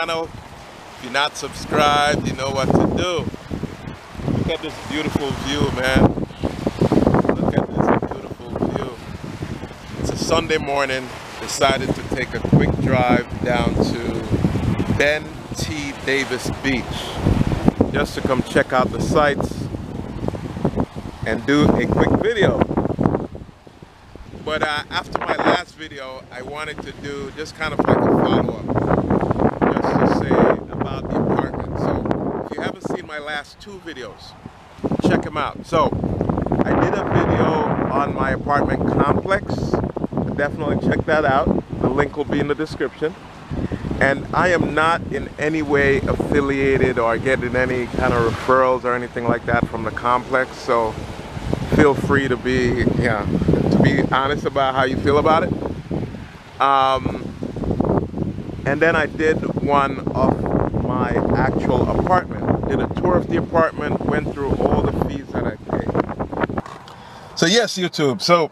channel. If you're not subscribed, you know what to do. Look at this beautiful view, man. Look at this beautiful view. It's a Sunday morning. Decided to take a quick drive down to Ben T. Davis Beach just to come check out the sights and do a quick video. But after my last video, I wanted to do just kind of like a follow-up, just to say about the apartment. So if you haven't seen my last two videos, check them out. So I did a video on my apartment complex. Definitely check that out. The link will be in the description. And I am not in any way affiliated or getting any kind of referrals or anything like that from the complex. So feel free to be, honest about how you feel about it. And then I did one of my actual apartment. Did a tour of the apartment, went through all the fees that I paid. So yes, YouTube. So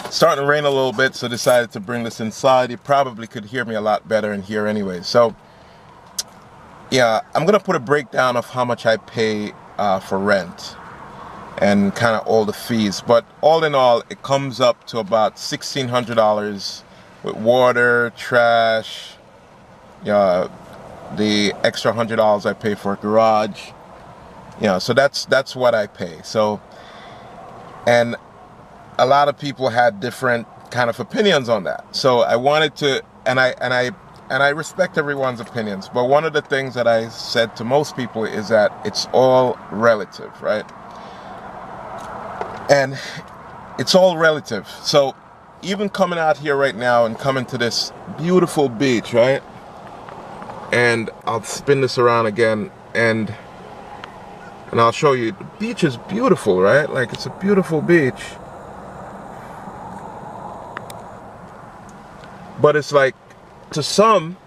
starting to rain a little bit, so decided to bring this inside. You probably could hear me a lot better in here anyway. So yeah, I'm gonna put a breakdown of how much I pay for rent and kind of all the fees, but all in all it comes up to about $1,600 with water, trash, the extra $100 I pay for a garage, so that's what I pay. So, and a lot of people had different kind of opinions on that, so I wanted to, and I respect everyone's opinions, but one of the things that I said to most people is that it's all relative, right? And it's all relative. So even coming out here right now and coming to this beautiful beach, right? And I'll spin this around again and I'll show you. The beach is beautiful, right? Like, it's a beautiful beach. But it's like, to some,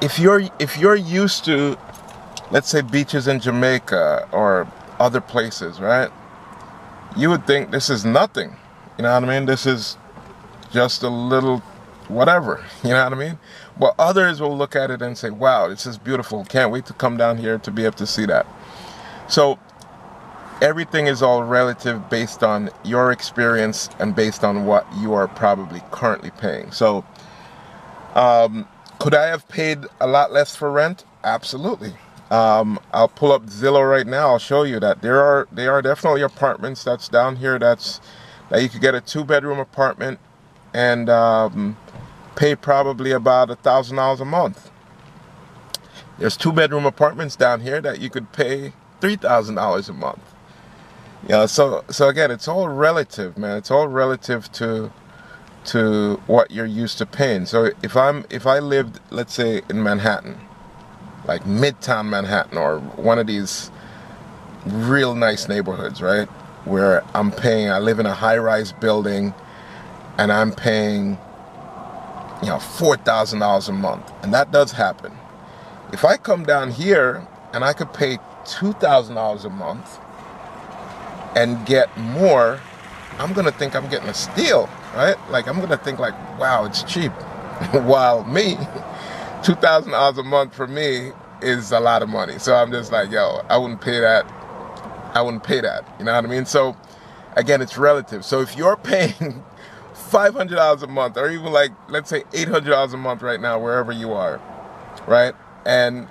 if you're used to, let's say, beaches in Jamaica or other places, right? You would think this is nothing. You know what I mean? This is just a little whatever. You know what I mean? But others will look at it and say, wow, this is beautiful. Can't wait to come down here to be able to see that. So everything is all relative based on your experience and based on what you are probably currently paying. So could I have paid a lot less for rent? Absolutely. I'll pull up Zillow right now. I'll show you that there are definitely apartments that's down here that you could get a 2-bedroom apartment and pay probably about $1,000 a month. There's 2-bedroom apartments down here that you could pay $3,000 a month. So again, it's all relative, man. It's all relative to what you're used to paying. So if I lived, let's say, in Manhattan, like Midtown Manhattan, or one of these real nice neighborhoods, right, where I live in a high-rise building and I'm paying, $4,000 a month, and that does happen. If I come down here and I could pay $2,000 a month and get more, I'm gonna think I'm getting a steal, right? Like, I'm gonna think like, wow, it's cheap. While me, $2,000 a month for me is a lot of money. So I'm just like, yo, I wouldn't pay that. I wouldn't pay that. You know what I mean? So again, it's relative. So if you're paying $500 a month, or even like, let's say $800 a month right now, wherever you are, right? And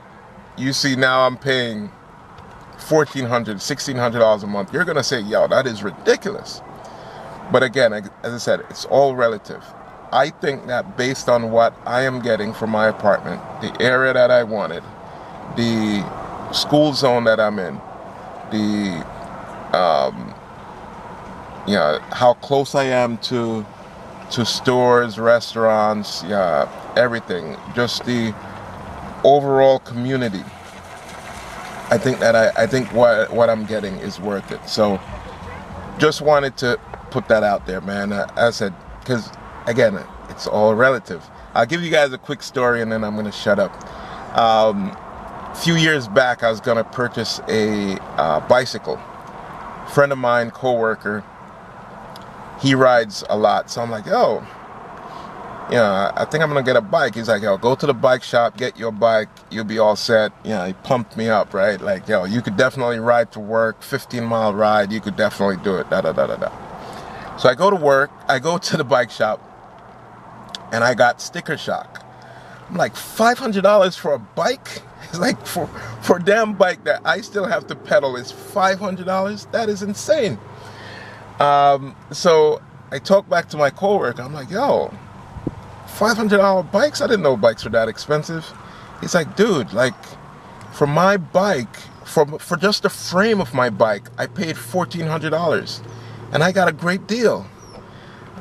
you see now I'm paying $1,400, $1,600 a month, you're gonna say, yo, that is ridiculous. But again, as I said, it's all relative. I think that based on what I am getting from my apartment, the area that I wanted, the school zone that I'm in, the how close I am to stores, restaurants, everything, just the overall community, I think that I think what I'm getting is worth it. So just wanted to put that out there, man. As I said, because again, it's all relative. I'll give you guys a quick story and then I'm gonna shut up. A few years back, I was gonna purchase a bicycle. A friend of mine, co-worker, he rides a lot, so I'm like, oh, I think I'm gonna get a bike. He's like, yo, go to the bike shop, get your bike, you'll be all set. He pumped me up, right? Like, yo, you could definitely ride to work, 15-mile ride, you could definitely do it, da da da da da. So I go to work, I go to the bike shop, and I got sticker shock. I'm like, $500 for a bike? It's like, for a damn bike that I still have to pedal is $500? That is insane. So I talk back to my coworker, I'm like, yo, $500 bikes? I didn't know bikes were that expensive. He's like, dude, like, for my bike, for just the frame of my bike, I paid $1,400, and I got a great deal.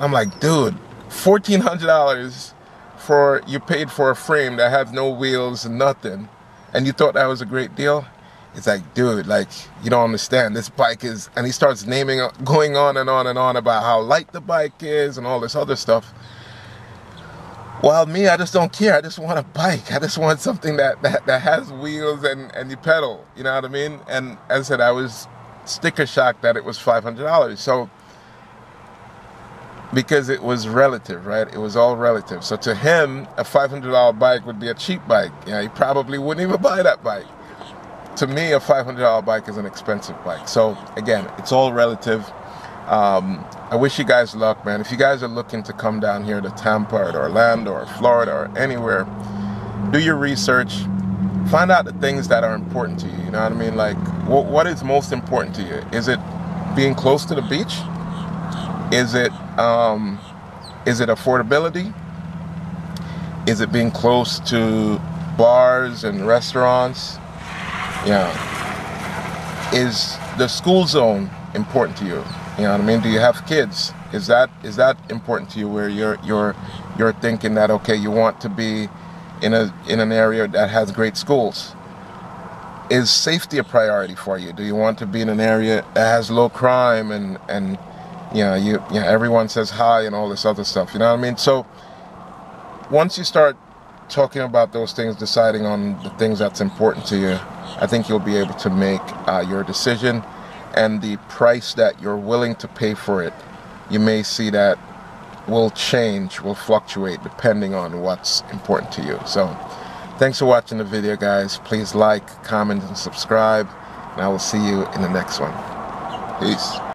I'm like, dude, $1,400 you paid for a frame that has no wheels and nothing, and you thought that was a great deal? It's like, dude, like, you don't understand. This bike is, and he starts going on and on and on about how light the bike is and all this other stuff. Well, me, I just don't care. I just want a bike. I just want something that has wheels and you pedal. You know what I mean? And as I said, I was sticker shocked that it was $500. So, because it was relative, right? It was all relative. So to him, a $500 bike would be a cheap bike. He probably wouldn't even buy that bike. To me, a $500 bike is an expensive bike. So again, it's all relative. I wish you guys luck, man. If you guys are looking to come down here to Tampa or Orlando or Florida or anywhere, do your research. Find out the things that are important to you. You know what I mean? Like, what is most important to you? Is it being close to the beach? Is it affordability? Is it being close to bars and restaurants? Is the school zone important to you? You know what I mean? Do you have kids? Is that important to you, where you're thinking that, okay, you want to be in an area that has great schools? Is safety a priority for you? Do you want to be in an area that has low crime and everyone says hi and all this other stuff? You know what I mean? So once you start talking about those things, deciding on the things that's important to you, I think you'll be able to make your decision. And the price that you're willing to pay for it, you may see that will fluctuate depending on what's important to you. So thanks for watching the video, guys. Please like, comment, and subscribe, and I will see you in the next one. Peace.